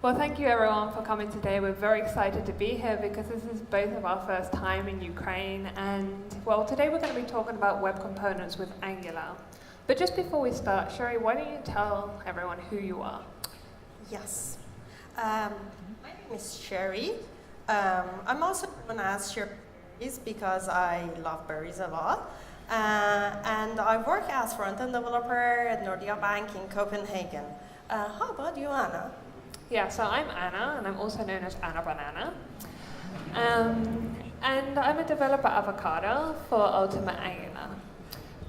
Well, thank you everyone for coming today. We're very excited to be here because this is both of our first time in Ukraine, and well, today we're going to be talking about web components with Angular. But just before we start, Sherry, why don't you tell everyone who you are? Yes. My name is Sherry. I'm also known as Sherry because I love berries a lot. And I work as front-end developer at Nordea Bank in Copenhagen. How about you, Anna? Yeah, so I'm Anna, and I'm also known as Anna Banana. And I'm a developer avocado for Ultimate Angular.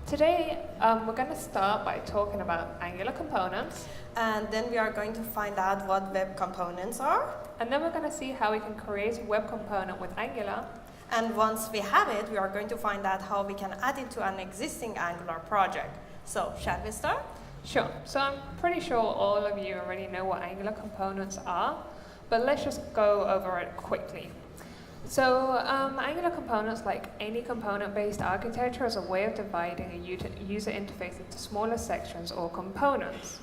Today, we're going to start by talking about Angular components. And then we are going to find out what web components are. And then we're going to see how we can create a web component with Angular. And once we have it, we are going to find out how we can add it to an existing Angular project. So, shall we start? Sure. So I'm pretty sure all of you already know what Angular components are, but let's just go over it quickly. So Angular components, like any component-based architecture, is a way of dividing a user interface into smaller sections or components.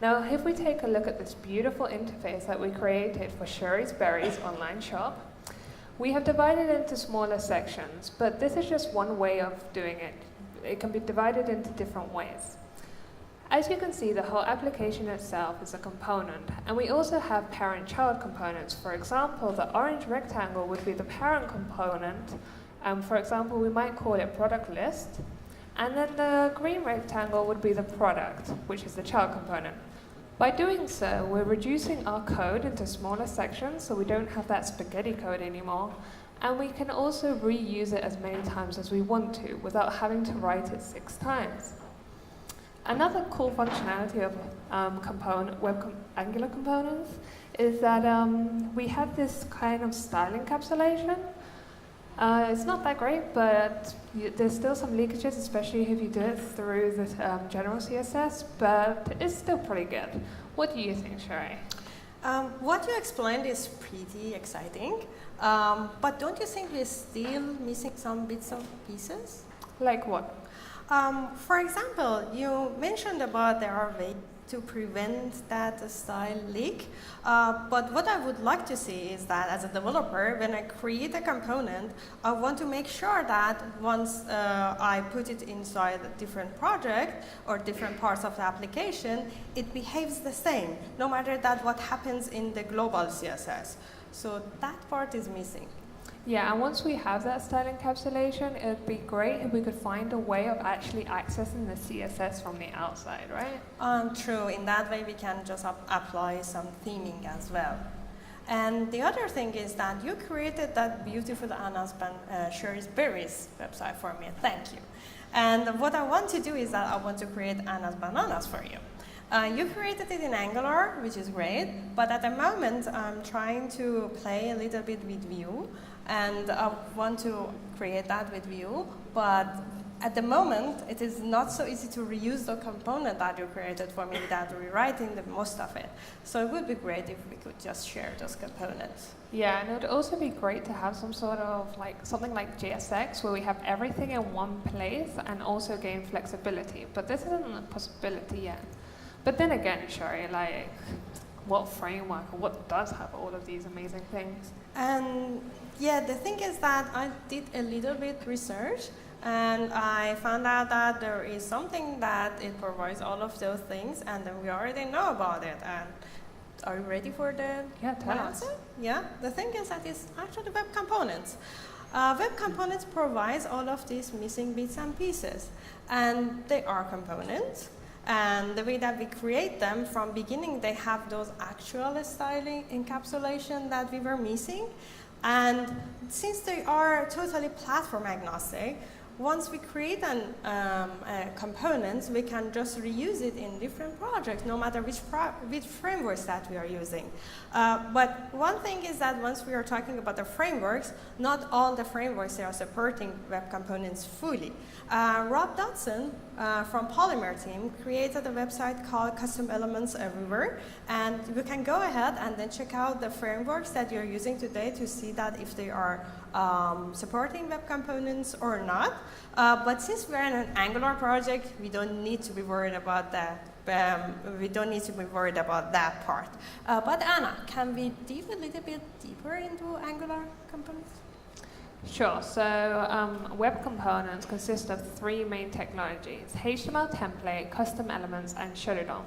Now, if we take a look at this beautiful interface that we created for Sherry's Berries online shop, we have divided it into smaller sections, but this is just one way of doing it. It can be divided into different ways. As you can see, the whole application itself is a component, and we also have parent-child components. For example, the orange rectangle would be the parent component, and for example, we might call it product list, and then the green rectangle would be the product, which is the child component. By doing so, we're reducing our code into smaller sections, so we don't have that spaghetti code anymore, and we can also reuse it as many times as we want to, without having to write it 6 times. Another cool functionality of Angular components is that we have this kind of style encapsulation. It's not that great, but there's still some leakages, especially if you do it through the general CSS, but it's still pretty good. What do you think, Sherry? What you explained is pretty exciting, but don't you think we're still missing some bits and pieces? Like what? For example, you mentioned about there are ways to prevent that style leak, but what I would like to see is that as a developer, when I create a component, I want to make sure that once I put it inside a different project or different parts of the application, it behaves the same, no matter that what happens in the global CSS. So that part is missing. Yeah, and once we have that style encapsulation, it would be great if we could find a way of actually accessing the CSS from the outside, right? True. In that way, we can just apply some theming as well. And the other thing is that you created that beautiful Anna's Sherry's Berries website for me. Thank you. And what I want to do is that I want to create Anna's Bananas for you. You created it in Angular, which is great, but at the moment I'm trying to play a little bit with Vue, and I want to create that with Vue, but at the moment it is not so easy to reuse the component that you created for me without rewriting the most of it. So it would be great if we could just share those components. Yeah, and it would also be great to have some sort of something like JSX where we have everything in one place and also gain flexibility, but this isn't a possibility yet. But then again, Sherry, what framework or what does have all of these amazing things? And yeah, the thing is that I did a little bit research, and I found out that there is something that it provides all of those things, and then we already know about it. And are you ready for the answer? Yeah, the thing is that it's actually web components. Web components provides all of these missing bits and pieces, and they are components. And the way that we create them, from beginning, they have those actual styling encapsulation that we were missing. And since they are totally platform agnostic, once we create components, we can just reuse it in different projects, no matter which frameworks that we are using. But one thing is that once we are talking about the frameworks, not all the frameworks are supporting web components fully. Rob Dodson from Polymer team created a website called Custom Elements Everywhere, and you can go ahead and then check out the frameworks that you're using today to see that if they are supporting web components or not. But since we're in an Angular project, we don't need to be worried about the we don't need to be worried about that part. But Anna, can we dive a little bit deeper into Angular components? Sure. So web components consist of three main technologies: HTML template, custom elements, and shutterDOM.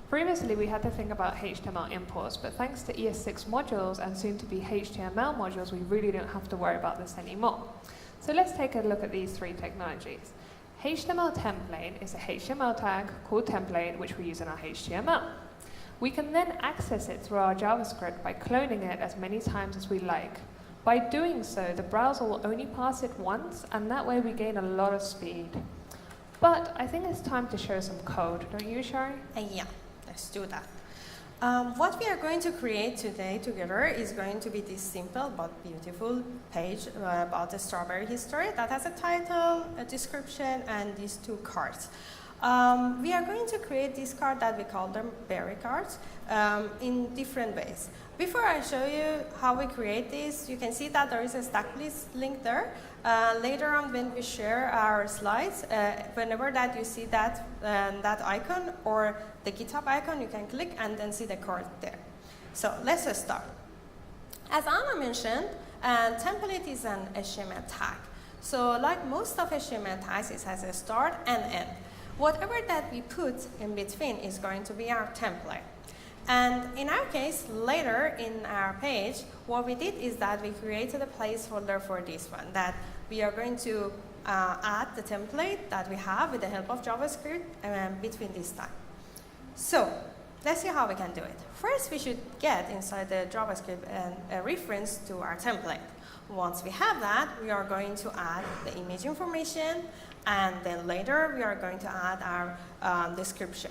Previously, we had to think about HTML imports, but thanks to ES6 modules and soon to be HTML modules, we really don't have to worry about this anymore. So let's take a look at these three technologies. HTML template is a HTML tag called template, which we use in our HTML. We can then access it through our JavaScript by cloning it as many times as we like. By doing so, the browser will only pass it once, and that way we gain a lot of speed. But I think it's time to show some code, don't you, Shari? Yeah, let's do that. What we are going to create today together is going to be this simple but beautiful page about the strawberry history that has a title, a description, and these two cards. We are going to create this card that we call them berry cards in different ways. Before I show you how we create this, you can see that there is a stack list link there. Later on when we share our slides, whenever that you see that icon or the GitHub icon, you can click and then see the code there. So let's start. As Anna mentioned, template is an HTML tag. So like most of HTML tags, it has a start and end. Whatever that we put in between is going to be our template. And in our case, later in our page, what we did is that we created a placeholder for this one, that we are going to add the template that we have with the help of JavaScript between this time. So let's see how we can do it. First, we should get inside the JavaScript a reference to our template. Once we have that, we are going to add the image information, and then later we are going to add our description.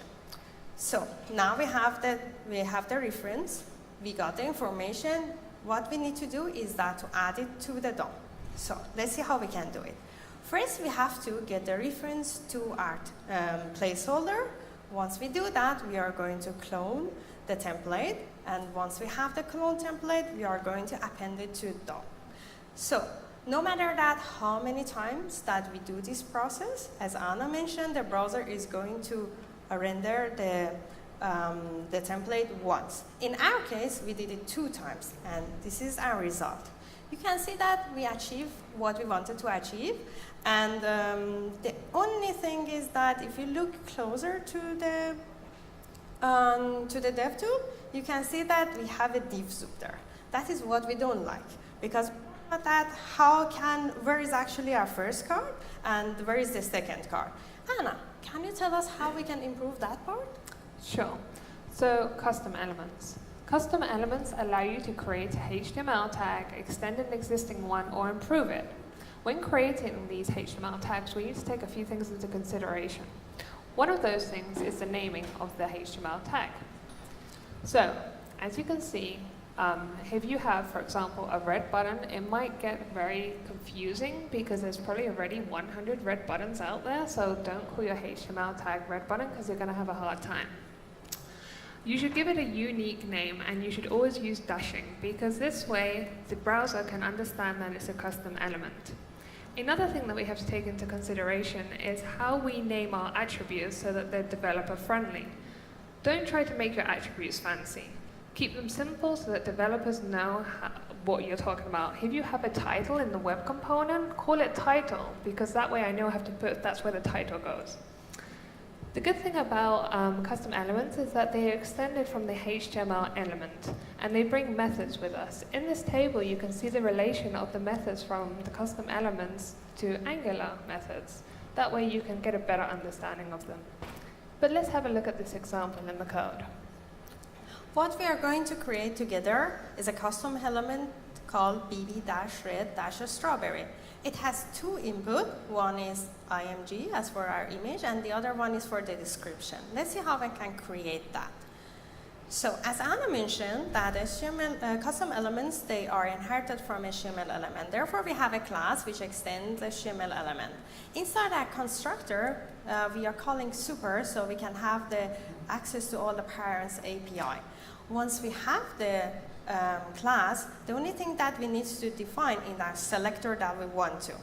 So now we have the reference, we got the information. What we need to do is that to add it to the DOM. So let's see how we can do it. First, we have to get the reference to our placeholder. Once we do that, we are going to clone the template, and once we have the clone template, we are going to append it to DOM. So no matter that how many times that we do this process, as Anna mentioned, the browser is going to render the template once. In our case, we did it 2 times, and this is our result. You can see that we achieved what we wanted to achieve, and the only thing is that if you look closer to the DevTool, you can see that we have a div soup there. That is what we don't like, because that where is actually our first card and where is the second card? Anna, can you tell us how we can improve that part? Sure. So custom elements. Custom elements allow you to create a HTML tag, extend an existing one, or improve it. When creating these HTML tags, we need to take a few things into consideration. One of those things is the naming of the HTML tag. So, as you can see, if you have, for example, a red button, it might get very confusing because there's probably already 100 red buttons out there, so don't call your HTML tag red button because you're going to have a hard time. You should give it a unique name, and you should always use dashing because this way the browser can understand that it's a custom element. Another thing that we have to take into consideration is how we name our attributes so that they're developer friendly. Don't try to make your attributes fancy. Keep them simple so that developers know what you're talking about. If you have a title in the web component, call it title, because that way I know I have to put that's where the title goes. The good thing about custom elements is that they are extended from the HTML element, and they bring methods with us. In this table, you can see the relation of the methods from the custom elements to Angular methods. That way you can get a better understanding of them. But let's have a look at this example in the code. What we are going to create together is a custom element called bb-red-strawberry. It has 2 inputs. One is img as for our image, and the other one is for the description. Let's see how I can create that. So as Anna mentioned, that custom elements, they are inherited from HTML element. Therefore, we have a class which extends the HTML element. Inside our constructor, we are calling super, so we can have the access to all the parents API. Once we have the class, the only thing that we need to define in that selector that we want to.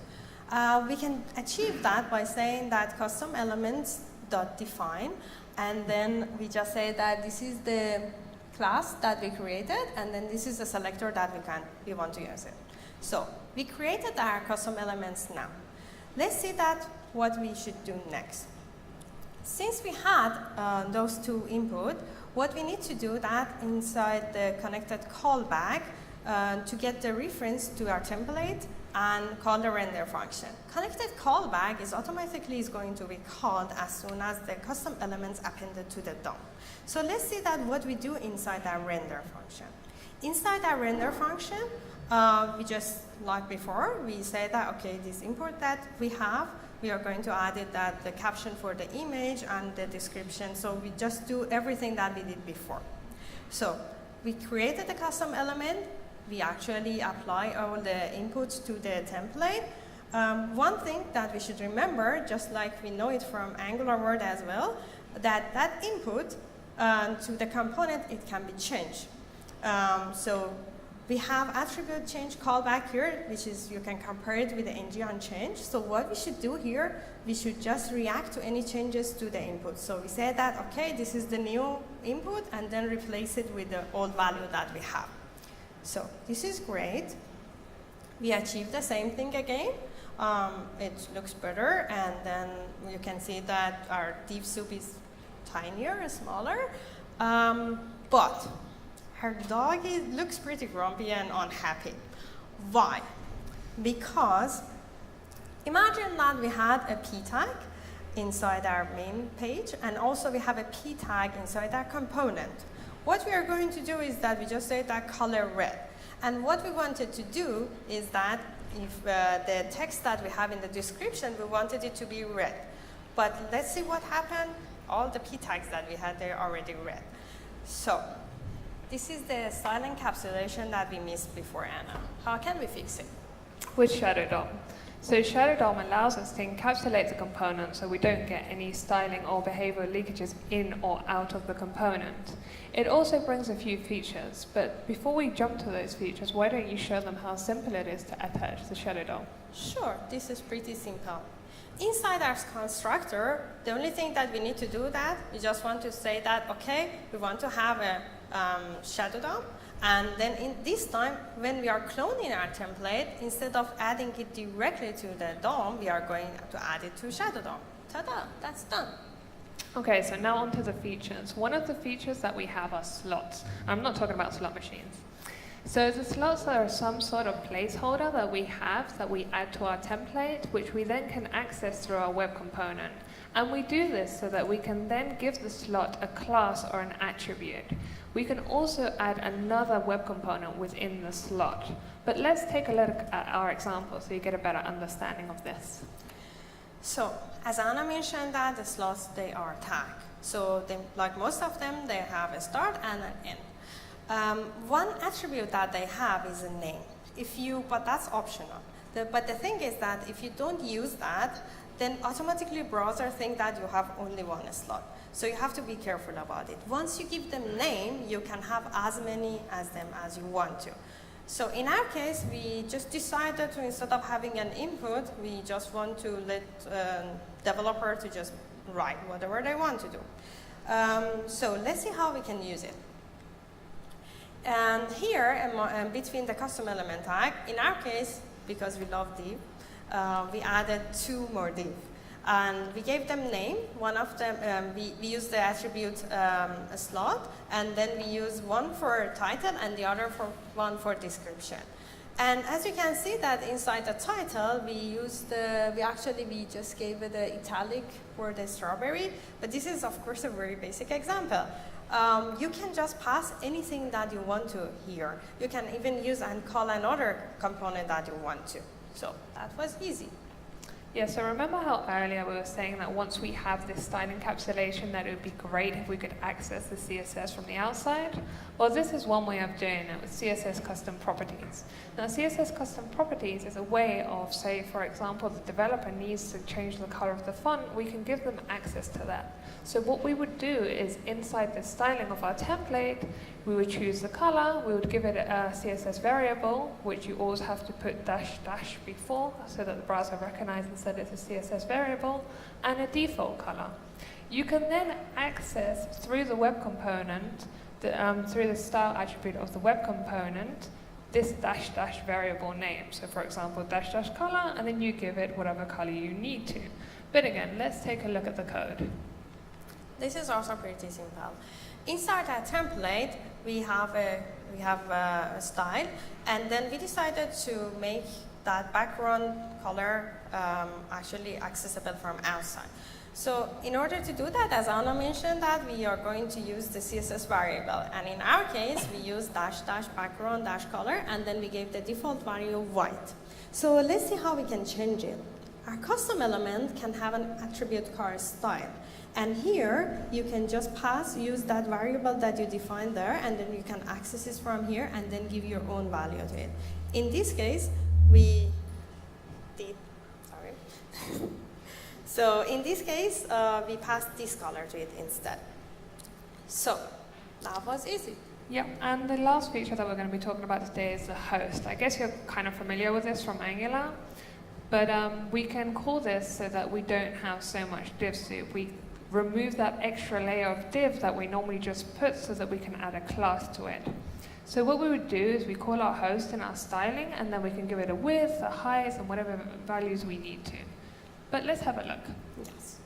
We can achieve that by saying that custom elements .define, and then we just say that this is the class that we created, and then this is the selector that we want to use it. So we created our custom elements now. Let's see that what we should do next. Since we had those two input, what we need to do that inside the connected callback to get the reference to our template and call the render function. Connected callback is automatically going to be called as soon as the custom elements appended to the DOM. So let's see that what we do inside our render function. Inside our render function, we just, like before, we say that, okay, this import that we have, we are going to add it that the caption for the image and the description. So we just do everything that we did before. So we created a custom element. We actually apply all the inputs to the template. One thing that we should remember, just like we know it from Angular Word as well, that input to the component, it can be changed. So we have attribute change callback here, which is you can compare it with the ng on change. So what we should do here, we should just react to any changes to the input. So we say that, okay, this is the new input, and then replace it with the old value that we have. So this is great. We achieved the same thing again. It looks better, and then you can see that our div soup is tinier, smaller. But her dog looks pretty grumpy and unhappy. Why? Because imagine that we had a p tag inside our main page, and also we have a p tag inside our component. What we are going to do is that we just say that color red. And what we wanted to do is that if the text that we have in the description, we wanted it to be red. But let's see what happened. All the p tags that we had, they're already red. So this is the style encapsulation that we missed before, Anna. How can we fix it? With Shadow DOM. So Shadow DOM allows us to encapsulate the component so we don't get any styling or behavioral leakages in or out of the component. It also brings a few features, but before we jump to those features, why don't you show them how simple it is to attach the Shadow DOM? Sure, this is pretty simple. Inside our constructor, the only thing that we need to do that, we just want to say that, okay, we want to have a Shadow DOM, and then in this time, when we are cloning our template, instead of adding it directly to the DOM, we are going to add it to Shadow DOM. Ta-da, that's done. Okay, so now onto the features. One of the features that we have are slots. I'm not talking about slot machines. So the slots are some sort of placeholder that we have that we add to our template, which we then can access through our web component. And we do this so that we can then give the slot a class or an attribute. We can also add another web component within the slot. But let's take a look at our example so you get a better understanding of this. So, as Anna mentioned that the slots, they are tagged. So, like most of them, they have a start and an end. One attribute that they have is a name. But that's optional. But the thing is that if you don't use that, then automatically browser think that you have only one slot. So you have to be careful about it. Once you give them name, you can have as many as them as you want to. So in our case, we just decided to, instead of having an input, we just want to let developer to just write whatever they want to do. So let's see how we can use it. And here, between the custom element tag, in our case, because we love div, we added 2 more div. And we gave them name. One of them, we used the attribute slot, and then we use one for title and the other one for description. And as you can see that inside the title, we just gave it the italic for the strawberry, but this is of course a very basic example. You can just pass anything that you want to here. You can even use and call another component that you want to. So that was easy. Yeah, so remember how earlier we were saying that once we have this style encapsulation that it would be great if we could access the CSS from the outside? Well, this is one way of doing it with CSS Custom Properties. Now, CSS Custom Properties is a way of, say, for example, the developer needs to change the color of the font, we can give them access to that. So what we would do is inside the styling of our template, we would choose the color, we would give it a CSS variable, which you always have to put -- before so that the browser recognizes that it's a CSS variable, and a default color. You can then access through the web component, through the style attribute of the web component, this dash dash variable name. So for example, dash dash color, and then you give it whatever color you need to. But again, let's take a look at the code. This is also pretty simple. Inside our template, we have a style, and then we decided to make that background color actually accessible from outside. So in order to do that, as Anna mentioned, that we are going to use the CSS variable. And in our case, we use dash dash background dash color, and then we gave the default value white. So let's see how we can change it. Our custom element can have an attribute called style. And here, you can just use that variable that you defined there, and then you can access it from here, and then give your own value to it. In this case, we did, sorry. So in this case, we passed this color to it instead. So that was easy. Yep, and the last feature that we're going to be talking about today is the host. I guess you're kind of familiar with this from Angular, but we can call this so that we don't have so much div soup. We remove that extra layer of div that we normally just put so that we can add a class to it. So what we would do is we call our host in our styling, and then we can give it a width, a height, and whatever values we need to. But let's have a look. Yes.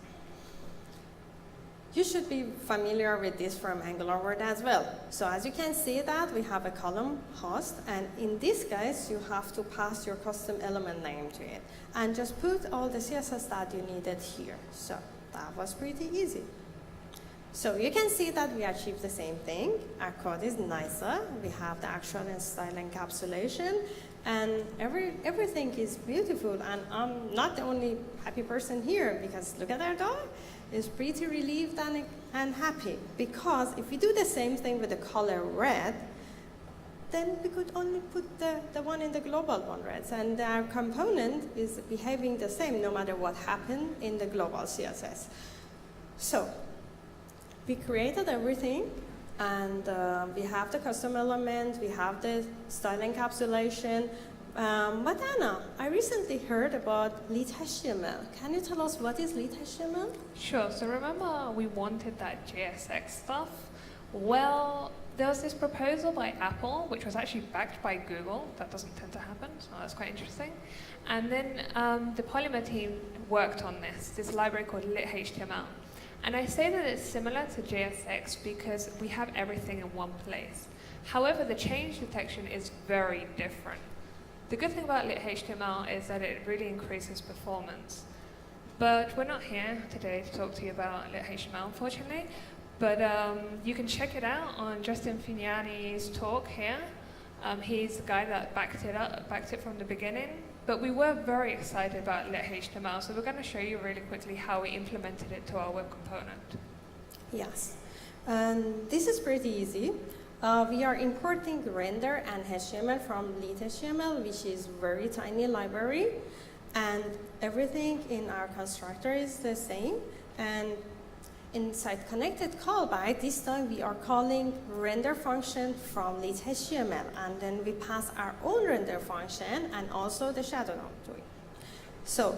You should be familiar with this from Angular Word as well. So as you can see that we have a column host, and in this case, you have to pass your custom element name to it, and just put all the CSS that you needed here. So that was pretty easy. So you can see that we achieved the same thing. Our code is nicer. We have the actual and style encapsulation, and everything is beautiful. And I'm not the only happy person here, because look at our dog. It's pretty relieved and happy. Because if we do the same thing with the color red, then we could only put the one in the global one red. And our component is behaving the same no matter what happened in the global CSS. So we created everything, and we have the custom element, we have the style encapsulation. But Anna, I recently heard about lit HTML. Can you tell us what is lit HTML? Sure, so remember we wanted that JSX stuff? Well, there was this proposal by Apple, which was actually backed by Google. That doesn't tend to happen, so that's quite interesting. And then the Polymer team worked on this library called lit HTML. And I say that it's similar to JSX because we have everything in one place. However, the change detection is very different. The good thing about lit HTML is that it really increases performance. But we're not here today to talk to you about lit HTML, unfortunately. But you can check it out on Justin Fignani's talk here. He's the guy that backed it from the beginning. But we were very excited about lit HTML, so we're going to show you really quickly how we implemented it to our web component. Yes, and this is pretty easy. We are importing render and HTML from lit HTML, which is very tiny library, and everything in our constructor is the same. And inside connected callback, this time we are calling render function from lit HTML, and then we pass our own render function and also the shadow node to it. So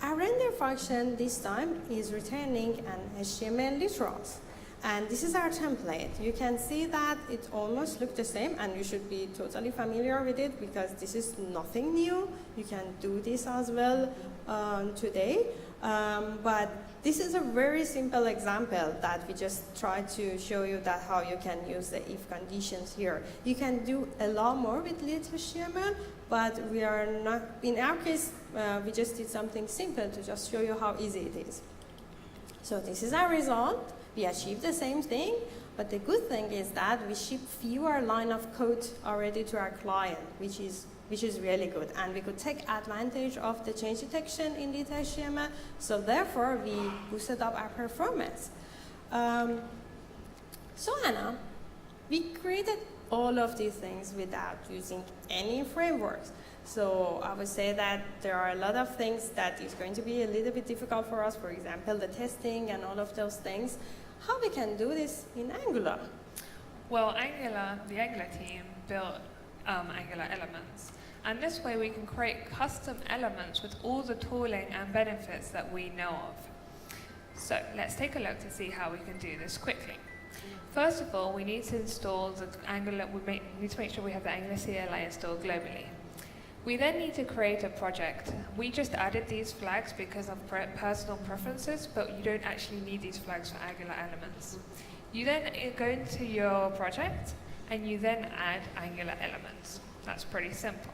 our render function this time is returning an HTML literals. And this is our template. You can see that it almost looks the same, and you should be totally familiar with it because this is nothing new. You can do this as well today. But this is a very simple example that we just tried to show you that how you can use the if conditions here. You can do a lot more with lit HTML, but we are not, in our case, we just did something simple to just show you how easy it is. So this is our result. We achieved the same thing, but the good thing is that we ship fewer line of code already to our client, which is really good. And we could take advantage of the change detection in lit HTML, so therefore we boosted up our performance. So Anna, we created all of these things without using any frameworks. So I would say that there are a lot of things that is going to be a little bit difficult for us, for example, the testing and all of those things. How we can do this in Angular? Well, the Angular team built Angular elements. And this way we can create custom elements with all the tooling and benefits that we know of. So let's take a look to see how we can do this quickly. First of all, we need to install the Angular, need to make sure we have the Angular CLI installed globally. We then need to create a project. We just added these flags because of personal preferences, but you don't actually need these flags for Angular elements. You then go into your project, and you then add Angular elements. That's pretty simple.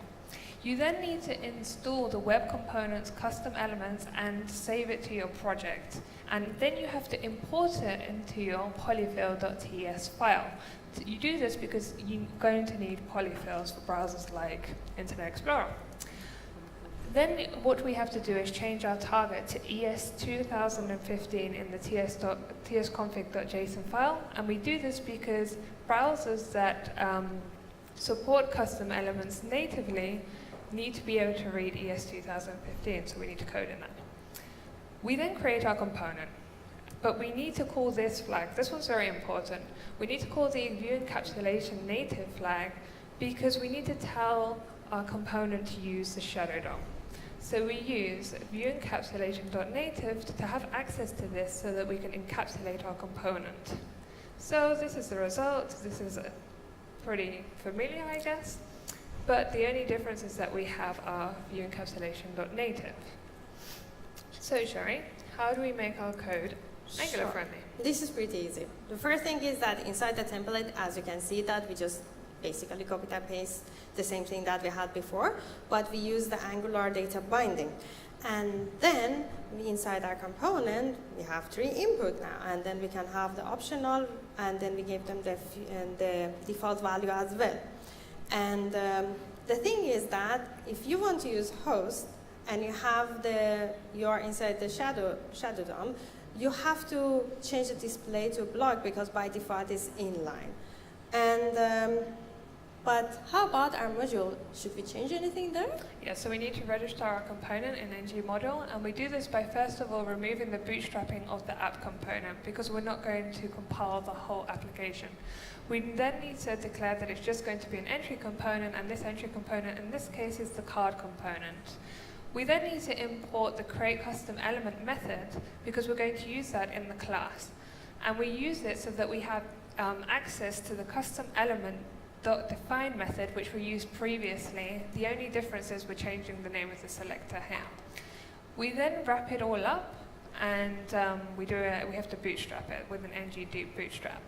You then need to install the web components custom elements and save it to your project. And then you have to import it into your polyfill.ts file. You do this because you're going to need polyfills for browsers like Internet Explorer. Then what we have to do is change our target to ES 2015 in the tsconfig.json file. And we do this because browsers that support custom elements natively need to be able to read ES 2015, so we need to code in that. We then create our component, but we need to call this flag. This one's very important. We need to call the view encapsulation native flag because we need to tell our component to use the shadow DOM. So we use view encapsulation.native to have access to this so that we can encapsulate our component. So this is the result. This is pretty familiar, I guess. But the only difference is that we have our view encapsulation.native. So, Shari, how do we make our code Angular friendly? This is pretty easy. The first thing is that inside the template, as you can see, that we just basically copy and paste the same thing that we had before, but we use the Angular data binding. And then inside our component, we have 3 input now, and then we can have the optional, and then we give them the default value as well. And the thing is that if you want to use host and you are inside the shadow DOM, you have to change the display to block because by default it's inline. And but how about our module? Should we change anything there? Yeah, so we need to register our component in NgModule, and we do this by first of all removing the bootstrapping of the app component because we're not going to compile the whole application. We then need to declare that it's just going to be an entry component, and this entry component in this case is the card component. We then need to import the create custom element method because we're going to use that in the class. And we use it so that we have access to the custom element .define method, which we used previously. The only difference is we're changing the name of the selector here. We then wrap it all up, and we have to bootstrap it with an ng bootstrap.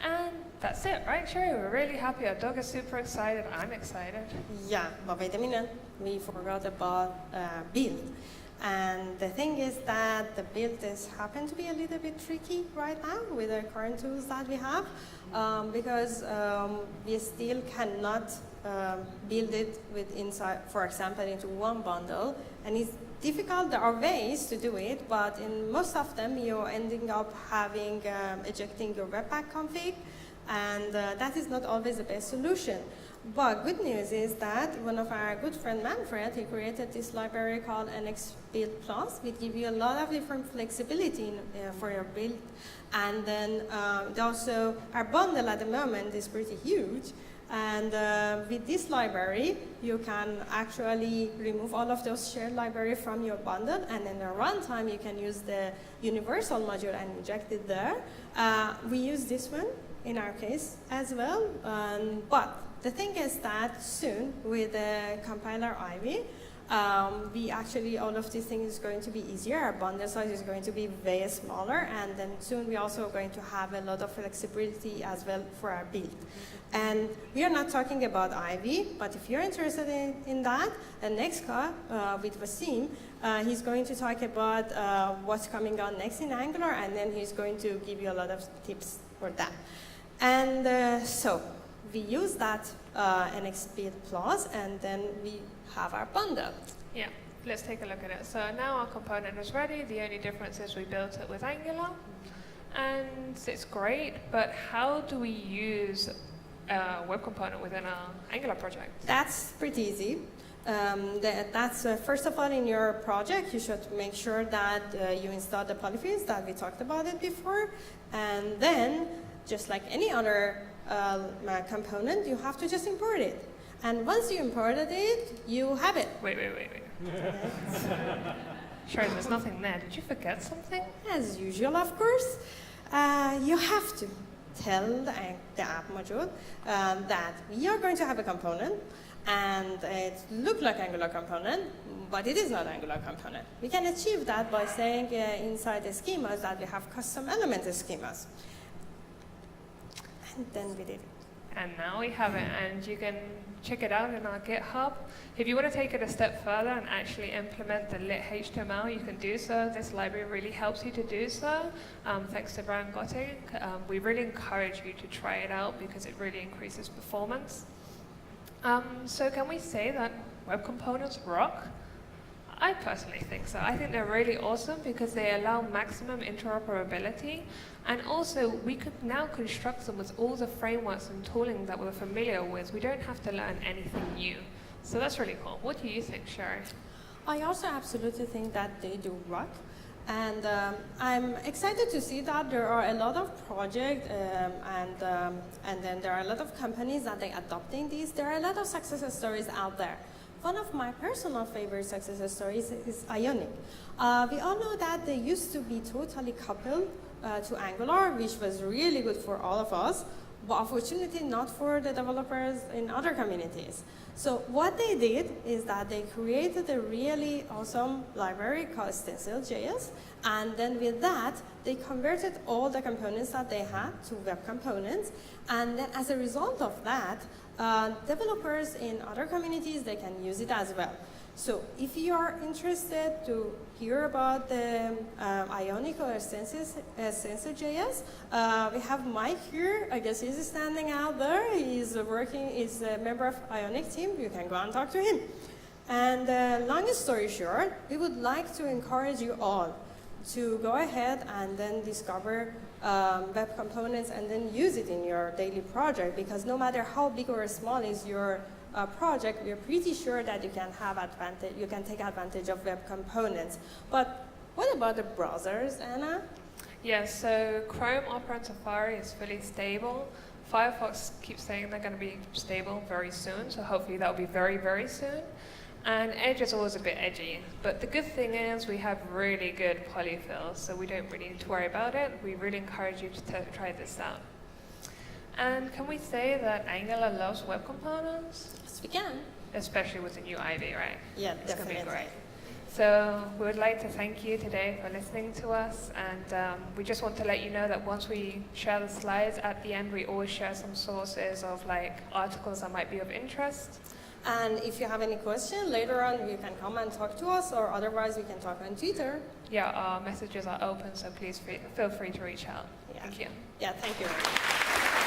And that's it, right, Sherry? We're really happy. Our dog is super excited. I'm excited. Yeah, but wait a minute. We forgot about build. And the thing is that the build happen to be a little bit tricky right now with the current tools that we have because we still cannot build it with inside, for example, into one bundle. And it's difficult. There are ways to do it, but in most of them, you're ending up having ejecting your Webpack config, and that is not always the best solution. But good news is that one of our good friend Manfred, he created this library called NxBuild Plus, which gives you a lot of different flexibility for your build. And then also our bundle at the moment is pretty huge. And with this library, you can actually remove all of those shared library from your bundle, and in the runtime, you can use the universal module and inject it there. We use this one in our case as well, but the thing is that soon with the compiler Ivy, we actually, all of these things is going to be easier. Our bundle size is going to be way smaller, and then soon we're also going to have a lot of flexibility as well for our build. And we are not talking about Ivy, but if you're interested in that, next call with Wasim, he's going to talk about what's coming on next in Angular, and then he's going to give you a lot of tips for that. And so we use that NxBuild Plus, and then we have our bundle. Yeah, let's take a look at it. So now our component is ready. The only difference is we built it with Angular, and it's great, but how do we use a web component within our Angular project? That's pretty easy. First of all, in your project, you should make sure that you install the polyfills that we talked about it before, and then, just like any other component, you have to just import it. And once you imported it, you have it. Wait. Sure, there's nothing there. Did you forget something? As usual, of course, you have to tell the app module that we are going to have a component, and it looks like Angular component, but it is not Angular component. We can achieve that by saying inside the schemas that we have custom element schemas. And then we did it. And now we have it, and you can check it out in our GitHub. If you want to take it a step further and actually implement the lit HTML, you can do so. This library really helps you to do so, thanks to Brian Gotting. We really encourage you to try it out because it really increases performance. So can we say that web components rock? I personally think so. I think they're really awesome because they allow maximum interoperability, and also we could now construct them with all the frameworks and tooling that we're familiar with. We don't have to learn anything new. So that's really cool. What do you think, Shari? I also absolutely think that they do rock. And I'm excited to see that there are a lot of projects and then there are a lot of companies that are adopting these. There are a lot of success stories out there. One of my personal favorite success stories is Ionic. We all know that they used to be totally coupled to Angular, which was really good for all of us, but unfortunately not for the developers in other communities. So what they did is that they created a really awesome library called Stencil.js, and then with that, they converted all the components that they had to web components, and then as a result of that, developers in other communities, they can use it as well. So if you are interested to hear about the Ionic or Stencil.js, we have Mike here. I guess he's standing out there. He's a member of Ionic team. You can go and talk to him. And long story short, we would like to encourage you all to go ahead and then discover web components and then use it in your daily project, because no matter how big or small is your project, we're pretty sure that you can take advantage of web components. But what about the browsers, Anna? Yeah, so Chrome, Opera, and Safari is fully stable. Firefox keeps saying they're going to be stable very soon, so hopefully that'll be very, very soon. And Edge is always a bit edgy, but the good thing is we have really good polyfills, so we don't really need to worry about it. We really encourage you to try this out. And can we say that Angular loves web components? Yes, we can. Especially with the new Ivy, right? Yeah, it's definitely. It's going to be great. So we would like to thank you today for listening to us, and we just want to let you know that once we share the slides at the end, we always share some sources of articles that might be of interest. And if you have any question later on, you can come and talk to us, or otherwise we can talk on Twitter. Yeah, our messages are open, so please feel free to reach out. Yeah. Thank you. Yeah, thank you very much.